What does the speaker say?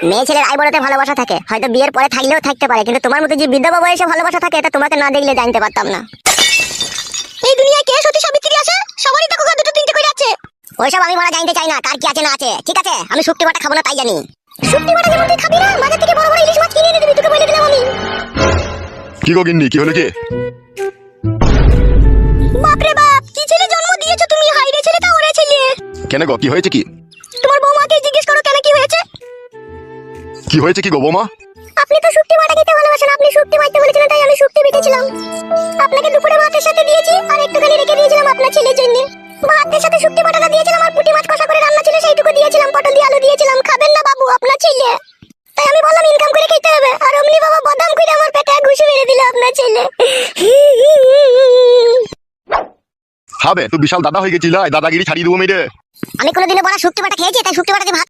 মেয়ে ছেলের আই বড়তে ভালোবাসা থাকে, হয়তো বিয়ের পরে থাকলেও থাকতে পারে, কিন্তু তোমার মতো যে বিধবা বয়সে ভালোবাসা থাকে এটা তোমাকে না দেখলে জানতে পারতাম না। এই দুনিয়ায় কে সতী সাবিত্রী আছে? সবারই দেখো দুটো তিনটে করে আছে। ওইসব আমি মারা জানতে চাই না কার কি আছে না আছে। ঠিক আছে, আমি শুক্তি বাটা খাবো না তাই জানি। শুক্তি বাটা যেমন তুই খাবি না, বাজার থেকে বড় বড় ইলিশ মাছ কিনে এনে দিবি, তোকে বলে দিলাম আমি। কি গো গিন্নি, কি হলো কি? বাপরে বাপ, কি ছেলে জন্ম দিয়েছো তুমি! হাইরে ছেলেটা ওরে ছেলে। কেন গো, কি হয়েছে কি? তোমার বৌমাকে জিজ্ঞেস করো কেন কি হয়েছে। কি হয়েছে কি গো বৌমা? আপনি তো শুক্তি বাটা খেতে ভালোবাসেন, আপনি শুক্তি মারতে বলেছিলেন তাই আমি শুক্তি বেটেছিলাম। আপনাকে দুপুরে ভাতের সাথে দিয়েছি আর একটুখানি রেখে দিয়েছিলাম আপনার ছেলের জন্য। ভাতের সাথে শুক্তি বাটাটা দিয়েছিলাম আর পুঁটি মাছ কষা করে রান্না ছিল সেইটুকু দিয়েছিলাম, পটল দিয়ে আলু দিয়েছিলাম। খাবেন না বাবু আপনার ছেলে? তাই আমি বললাম ইনকাম করে খেতে হবে, আর অমনি বাবা বাদাম করে আমার পেটে ঘুষি মেরে দিল আপনার ছেলে। হবে তুই বিশাল দাদা হয়ে গেছিস, দাদাগিরি ছাড়িয়ে দেবো মেরে। আমি কোনোদিনও বড় শুক্তি বাটা খেয়েছি, তাই শুক্তি বাটা দিয়ে ভাত